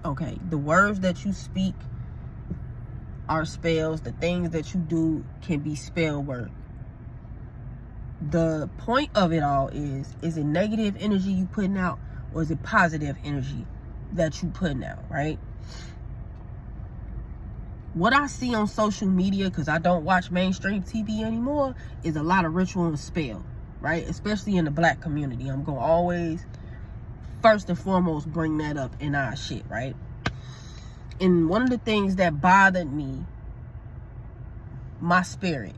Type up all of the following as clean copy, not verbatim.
Okay, the words that you speak are spells. The things that you do can be spell work. The point of it all is it negative energy you putting out, or is it positive energy that you putting out, right? What I see on social media, because I don't watch mainstream TV anymore, is a lot of ritual and spell, right? Especially in the black community. I'm going to always, first and foremost, bring that up in our shit, right? And one of the things that bothered me, my spirit,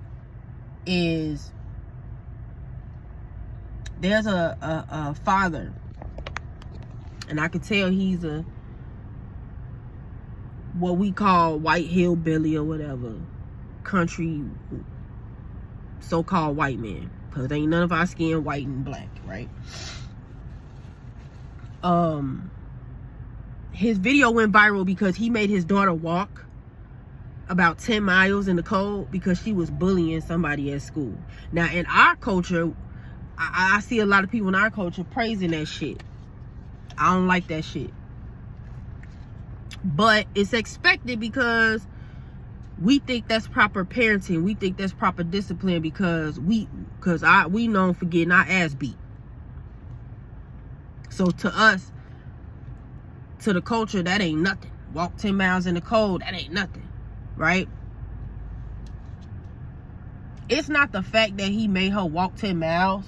is there's a father, and I could tell he's what we call white hillbilly or whatever, country, so-called white man, because ain't none of our skin white and black, right? His video went viral because he made his daughter walk about 10 miles in the cold because she was bullying somebody at school. Now, in our culture, I see a lot of people in our culture praising that shit. I don't like that shit. But it's expected because we think that's proper parenting. We think that's proper discipline because we known for getting our ass beat. So to us, to the culture, that ain't nothing. Walk 10 miles in the cold, that ain't nothing, right? It's not the fact that he made her walk 10 miles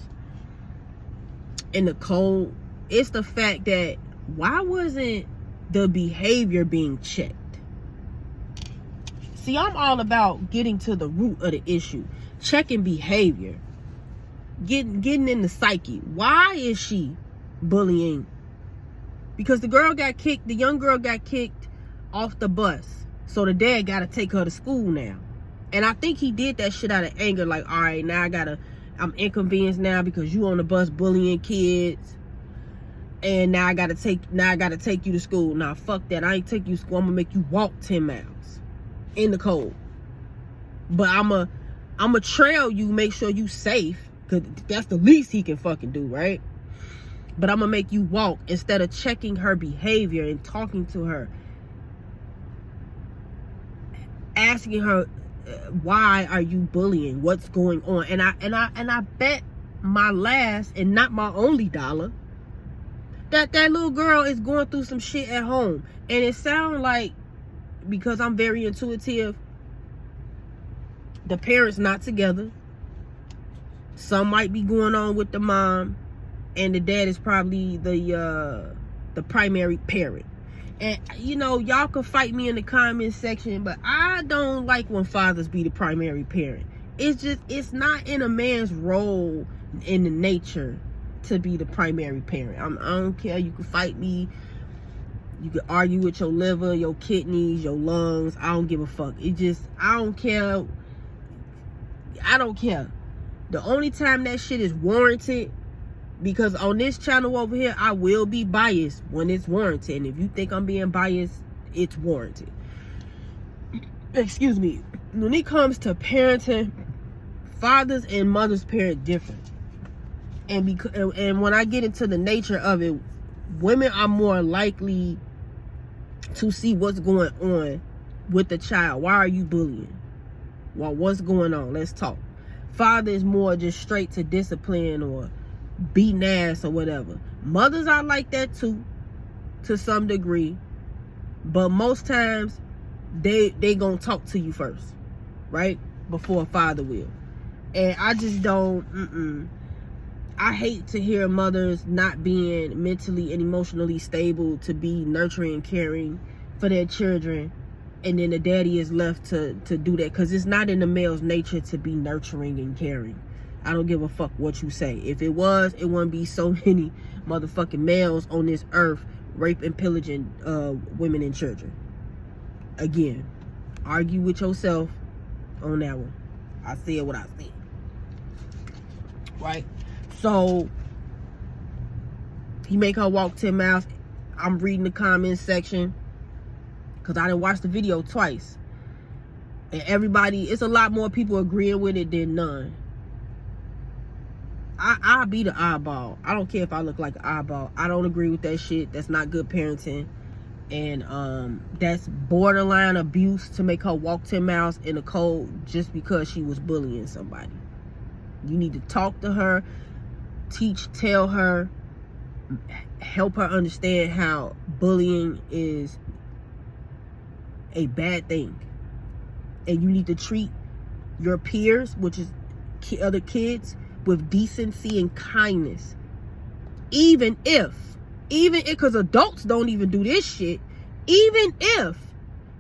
in the cold. It's the fact that why wasn't the behavior being checked? See, I'm all about getting to the root of the issue, checking behavior, getting in the psyche. Why is she bullying? Because the young girl got kicked off the bus, so the dad got to take her to school now. And I think he did that shit out of anger, like, all right, now I'm inconvenienced now because you on the bus bullying kids. And now I gotta take you to school. Nah, fuck that. I ain't take you to school. I'm gonna make you walk 10 miles in the cold. But I'ma trail you, make sure you safe, cause that's the least he can fucking do, right? But I'm gonna make you walk instead of checking her behavior and talking to her, asking her, why are you bullying? What's going on? And I bet my last and not my only dollar that little girl is going through some shit at home. And it sounds like, because I'm very intuitive, the parents not together. Some might be going on with the mom, and the dad is probably the primary parent. And y'all can fight me in the comments section, but I don't like when fathers be the primary parent. It's not in a man's role in the nature to be the primary parent. I don't care. You can fight me. You can argue with your liver, your kidneys, your lungs. I don't give a fuck. I don't care. I don't care. The only time that shit is warranted, because on this channel over here, I will be biased when it's warranted. And if you think I'm being biased, it's warranted. Excuse me. When it comes to parenting, fathers and mothers parent different. And when I get into the nature of it, women are more likely to see what's going on with the child. Why are you bullying? Well, what's going on? Let's talk. Father is more just straight to discipline or beating ass or whatever. Mothers are like that too, to some degree. But most times, they gonna talk to you first, right? Before a father will. And I just don't, I hate to hear mothers not being mentally and emotionally stable to be nurturing and caring for their children, and then the daddy is left to do that, because it's not in the male's nature to be nurturing and caring. I don't give a fuck what you say. If it was, it wouldn't be so many motherfucking males on this earth rape and pillaging women and children. Again, argue with yourself on that one. I said what I said. Right? So, he make her walk 10 miles. I'm reading the comments section, because I didn't watch the video twice. And it's a lot more people agreeing with it than none. I'll be the eyeball. I don't care if I look like an eyeball. I don't agree with that shit. That's not good parenting. And that's borderline abuse to make her walk 10 miles in the cold just because she was bullying somebody. You need to talk to her, tell her, help her understand how bullying is a bad thing. And you need to treat your peers, which is other kids, with decency and kindness. Even if, because adults don't even do this shit, even if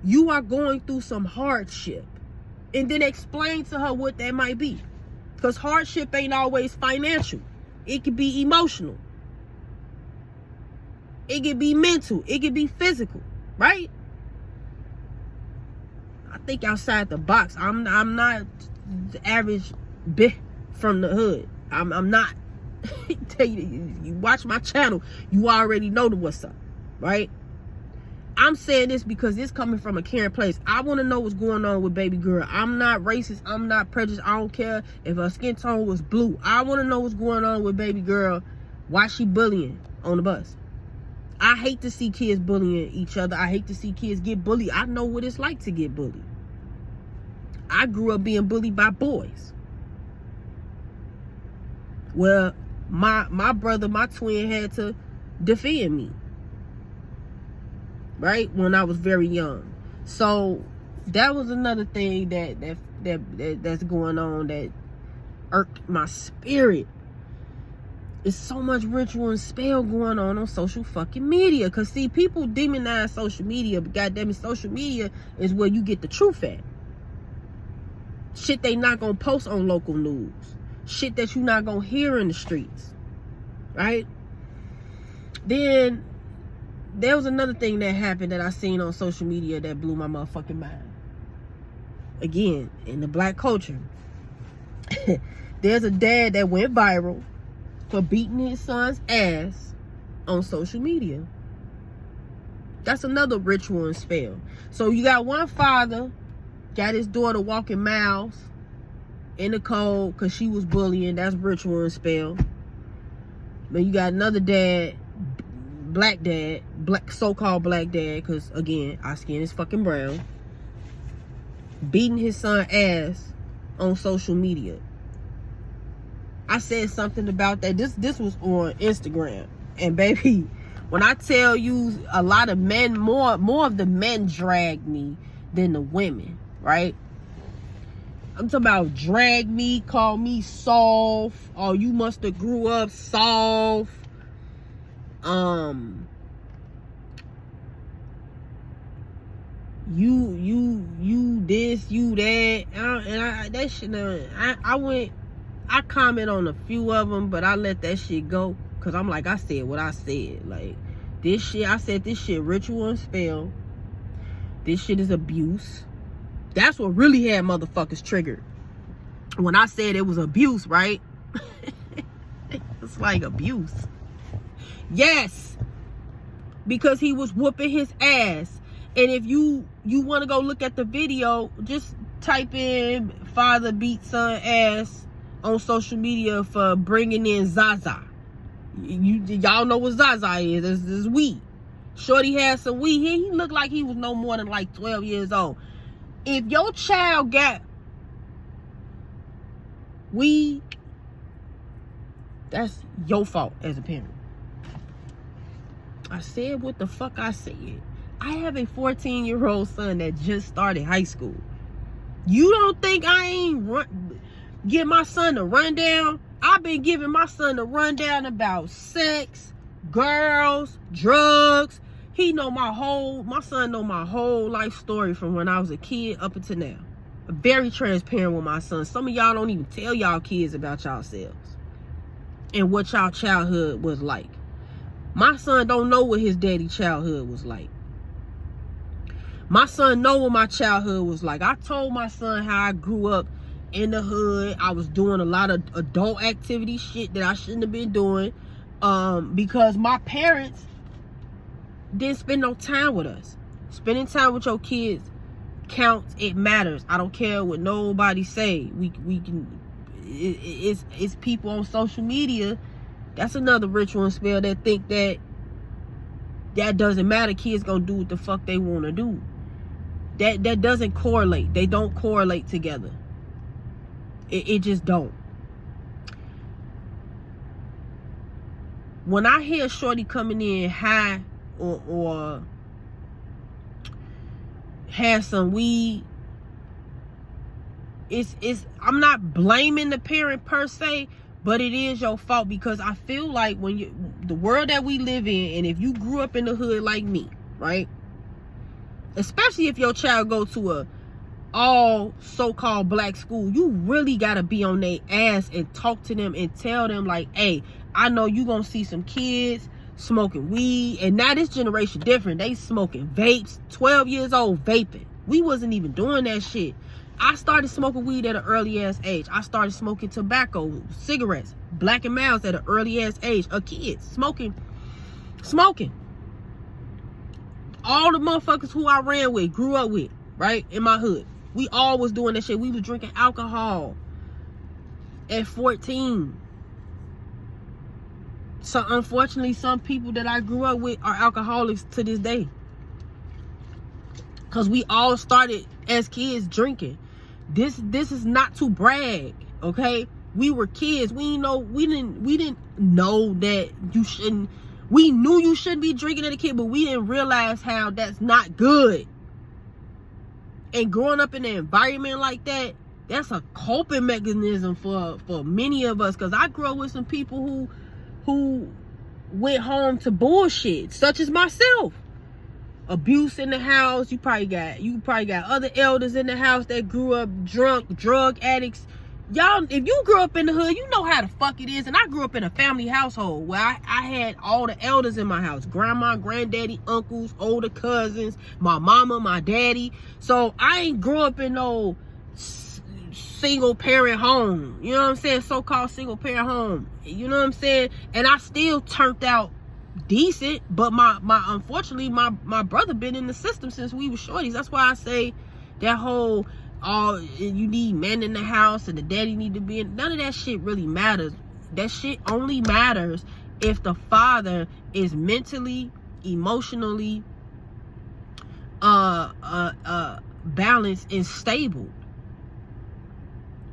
you are going through some hardship, and then explain to her what that might be. Because hardship ain't always financial. It could be emotional. It could be mental. It could be physical, right? I think outside the box. I'm not the average bitch from the hood. I'm not. Tell you watch my channel, you already know what's up, right? I'm saying this because it's coming from a caring place. I want to know what's going on with baby girl. I'm not racist. I'm not prejudiced. I don't care if her skin tone was blue. I want to know what's going on with baby girl. Why she bullying on the bus? I hate to see kids bullying each other. I hate to see kids get bullied. I know what it's like to get bullied. I grew up being bullied by boys. Well, my brother, my twin, had to defend me, right, when I was very young. So that was another thing that's going on that irked my spirit. It's so much ritual and spell going on social fucking media. Because see, people demonize social media, but goddamn it, social media is where you get the truth at. Shit they not gonna post on local news. Shit that you not gonna hear in the streets, right? Then there was another thing that happened that I seen on social media that blew my motherfucking mind. Again, in the black culture, there's a dad that went viral for beating his son's ass on social media. That's another ritual and spell. So you got one father got his daughter walking miles in the cold because she was bullying. That's ritual and spell. But you got another dad, black so-called black dad, because again, our skin is fucking brown, beating his son ass on social media. I said something about that. This was on Instagram. And baby, when I tell you, a lot of men, more of the men drag me than the women, right? I'm talking about drag me, call me soft. Oh, you must have grew up soft. You this, you that. That shit, I comment on a few of them, but I let that shit go. Because I'm like, I said what I said. Like, this shit, I said this shit ritual and spell. This shit is abuse. That's what really had motherfuckers triggered. When I said it was abuse, right? It's like abuse. Yes. Because he was whooping his ass. And if you want to go look at the video, just type in father beat son ass on social media for bringing in Zaza. Y'all know what Zaza is. This weed. Shorty had some weed. He looked like he was no more than like 12 years old. If your child got weed, that's your fault as a parent. I said what the fuck I said. I have a 14-year-old son that just started high school. You don't think I ain't give my son a rundown? I've been giving my son a rundown about sex, girls, drugs. My son know my whole life story from when I was a kid up until now. I'm very transparent with my son. Some of y'all don't even tell y'all kids about yourselves and what y'all childhood was like. My son don't know what his daddy childhood was like. My son know what my childhood was like. I told my son how I grew up in the hood. I was doing a lot of adult activity shit that I shouldn't have been doing because my parents didn't spend no time with us. Spending time with your kids counts. It matters. I don't care what nobody say. We can. It's people on social media. That's another ritual and spell that think that that doesn't matter. Kids gonna do what the fuck they want to do. That doesn't correlate. They don't correlate together. It just don't. When I hear shorty coming in high or have some weed, I'm not blaming the parent per se, but it is your fault, because I feel like the world that we live in, and if you grew up in the hood like me, right? Especially if your child go to a all so-called black school, you really gotta be on their ass and talk to them and tell them like, hey, I know you gonna see some kids smoking weed, and now this generation different. They smoking vapes, 12 years old vaping. We wasn't even doing that shit. I started smoking weed at an early ass age. I started smoking tobacco, cigarettes, Black and Milds at an early ass age. A kid smoking. All the motherfuckers who I ran with, grew up with, right, in my hood, we all was doing that shit. We was drinking alcohol at 14. So unfortunately, some people that I grew up with are alcoholics to this day, because we all started as kids drinking. This is not to brag, okay? We were kids. We didn't know that you shouldn't. We knew you shouldn't be drinking as a kid, but we didn't realize how that's not good. And growing up in an environment like that, that's a coping mechanism for many of us. Because I grew up with some people who went home to bullshit, such as myself. Abuse in the house. You probably got other elders in the house that grew up drunk, drug addicts. Y'all, if you grew up in the hood, you know how the fuck it is. And I grew up in a family household where I had all the elders in my house. Grandma, granddaddy, uncles, older cousins, my mama, my daddy. So I ain't grew up in no single parent home. You know what I'm saying? So-called single parent home. You know what I'm saying? And I still turned out decent, but unfortunately my brother been in the system since we were shorties. That's why I say that whole you need men in the house and the daddy need to be in, none of that shit really matters. That shit only matters if the father is mentally, emotionally balanced and stable,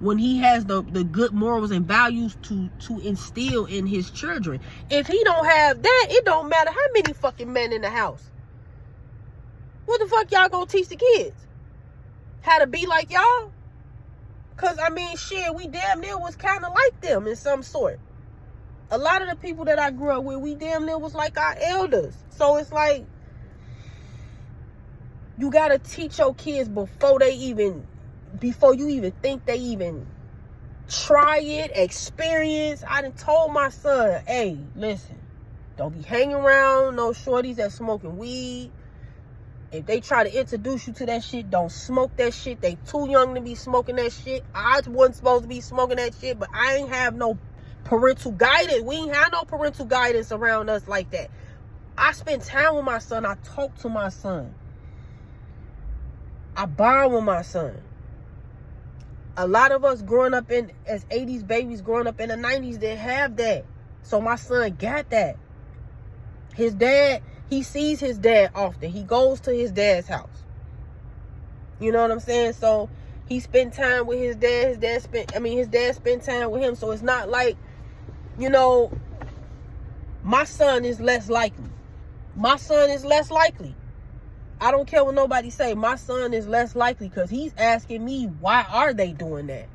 when he has the good morals and values to instill in his children. If he don't have that, it don't matter how many fucking men in the house. What the fuck y'all gonna teach the kids? How to be like y'all? Because, I mean, shit, we damn near was kind of like them in some sort. A lot of the people that I grew up with, we damn near was like our elders. So it's like, you gotta teach your kids before you even think they even try it, experience. I done told my son, hey, listen, don't be hanging around no shorties that smoking weed. If they try to introduce you to that shit, don't smoke that shit. They too young to be smoking that shit. I wasn't supposed to be smoking that shit, but I ain't have no parental guidance. We ain't have no parental guidance around us like that. I spend time with my son. I talk to my son. I bond with my son. A lot of us growing up as 80s babies, growing up in the 90s, didn't have that. So my son got that. His dad, he sees his dad often. He goes to his dad's house. You know what I'm saying? So he spent time with his dad. His dad spent time with him. So it's not like, you know, my son is less likely. My son is less likely. I don't care what nobody say. My son is less likely, because he's asking me, why are they doing that?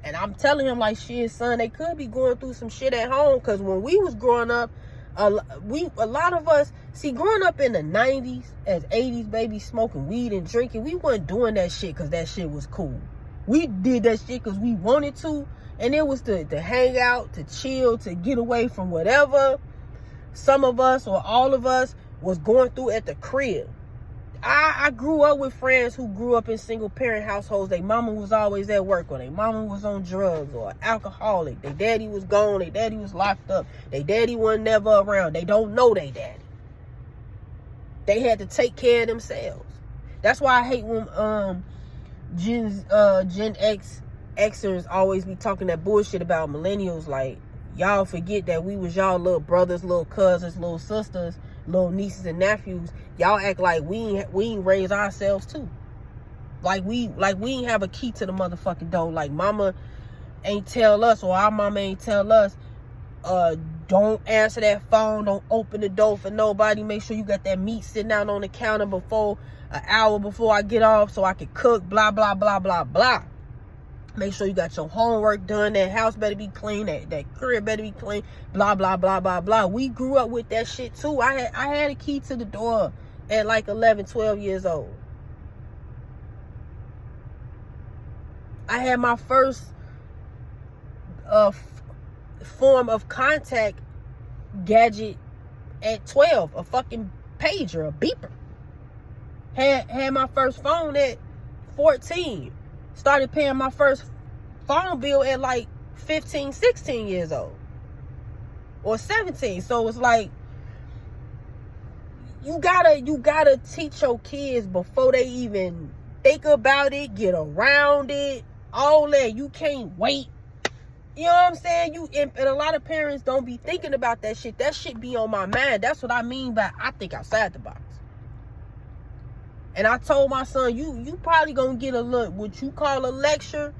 And I'm telling him, like, shit, son, they could be going through some shit at home. Because when we was growing up, a lot of us, see, growing up in the 90s as 80s babies, smoking weed and drinking, we weren't doing that shit because that shit was cool. We did that shit because we wanted to, and it was to hang out, to chill, to get away from whatever some of us or all of us was going through at the crib. I grew up with friends who grew up in single parent households. Their mama was always at work, or their mama was on drugs or alcoholic. Their daddy was gone. Their daddy was locked up. Their daddy wasn't never around. They don't know their daddy. They had to take care of themselves. That's why I hate when Gen Xers always be talking that bullshit about millennials. Like, y'all forget that we was y'all little brothers, little cousins, little sisters little nieces and nephews, y'all act like we ain't raise ourselves too. Like we ain't have a key to the motherfucking door. Like mama ain't tell us, or our mama ain't tell us, don't answer that phone, don't open the door for nobody, make sure you got that meat sitting out on the counter before an hour before I get off so I can cook, blah blah blah blah blah. Make sure you got your homework done, that house better be clean, that crib better be clean, blah blah blah blah blah. We grew up with that shit too. I had a key to the door at like 11, 12 years old. I had my first form of contact gadget at 12, a fucking pager, a beeper. Had my first phone at 14. Started paying my first phone bill at like 15, 16 years old. Or 17. So it's like, you gotta teach your kids before they even think about it, get around it, all that. You can't wait. You know what I'm saying? And a lot of parents don't be thinking about that shit. That shit be on my mind. That's what I mean by I think outside the box. And I told my son, you probably gonna get a look, what you call a lecture.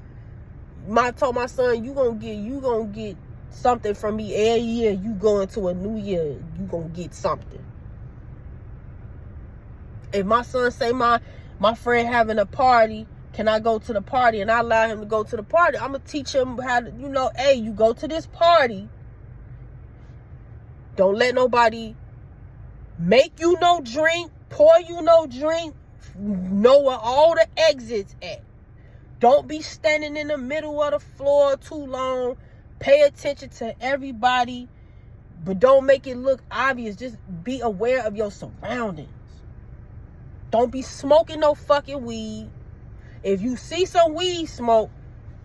I told my son, you gonna get something from me every year. You go into a new year, you gonna get something. If my son say my friend having a party, can I go to the party? And I allow him to go to the party, I'm gonna teach him how to, hey, you go to this party. Don't let nobody make you no drink, pour you no drink. Know where all the exits at. Don't be standing in the middle of the floor too long. Pay attention to everybody, but don't make it look obvious. Just be aware of your surroundings. Don't be smoking no fucking weed. If you see some weed smoke,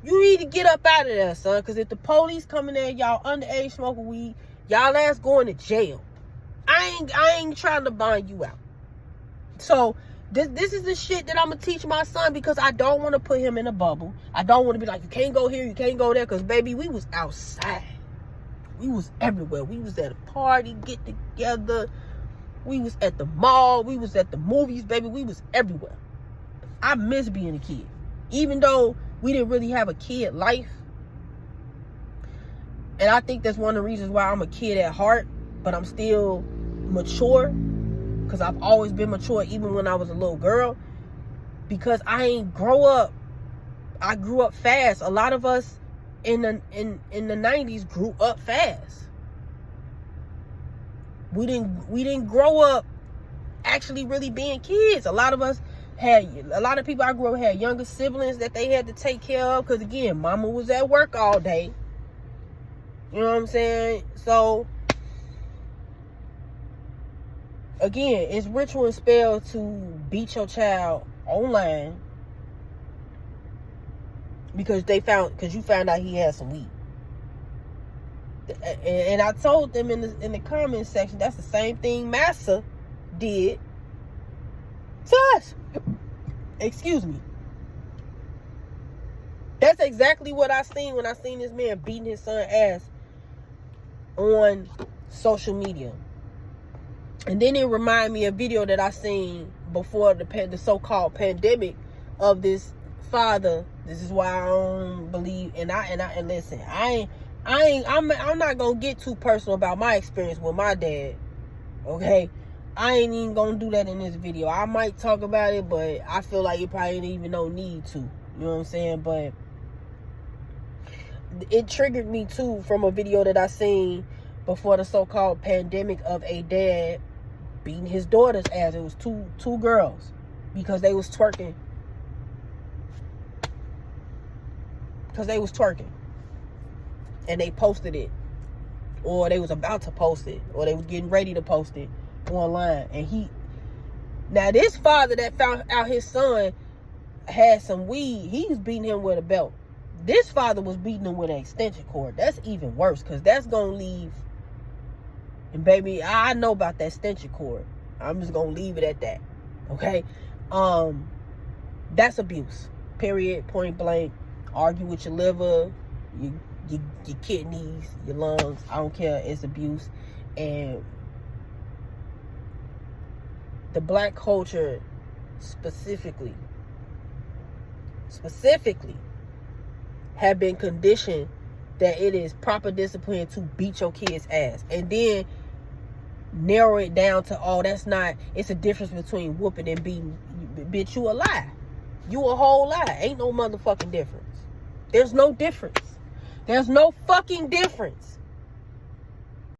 you need to get up out of there, son. Because if the police coming there, y'all underage smoking weed, y'all ass going to jail. I ain't trying to bind you out. So this is the shit that I'm going to teach my son, because I don't want to put him in a bubble. I don't want to be like, you can't go here, you can't go there. Because, baby, we was outside. We was everywhere. We was at a party, get together. We was at the mall. We was at the movies, baby. We was everywhere. I miss being a kid. Even though we didn't really have a kid life. And I think that's one of the reasons why I'm a kid at heart. But I'm still mature. Because I've always been mature, even when I was a little girl. Because I ain't grow up. I grew up fast. A lot of us in the 90s grew up fast. We didn't grow up actually really being kids. A lot of people I grew up had younger siblings that they had to take care of. Because again, mama was at work all day. You know what I'm saying? So again, it's ritual and spell to beat your child online because you found out he had some weed. And I told them in the comment section, that's the same thing Massa did to us. Excuse me. That's exactly what I seen when I seen this man beating his son ass on social media. And then it reminded me of a video that I seen before the so-called pandemic of this father. This is why I don't believe, and listen, I'm not gonna get too personal about my experience with my dad. Okay, I ain't even gonna do that in this video. I might talk about it, but I feel like it probably ain't even no need to. You know what I'm saying? But it triggered me too from a video that I seen before the so-called pandemic of a dad beating his daughter's ass. It was two girls because they was twerking. And they posted it, or they was about to post it, or they was getting ready to post it online. And now this father that found out his son had some weed, he was beating him with a belt. This father was beating him with an extension cord. That's even worse, because that's gonna leave. And baby, I know about that extension cord. I'm just gonna leave it at that. Okay? That's abuse. Period. Point blank. Argue with your liver, your kidneys, your lungs. I don't care. It's abuse. And the black culture specifically have been conditioned that it is proper discipline to beat your kid's ass, and then narrow it down to, oh, that's not, it's a difference between whooping and beating. Bitch, you a lie. You a whole lie. Ain't no motherfucking difference. There's no difference. There's no fucking difference.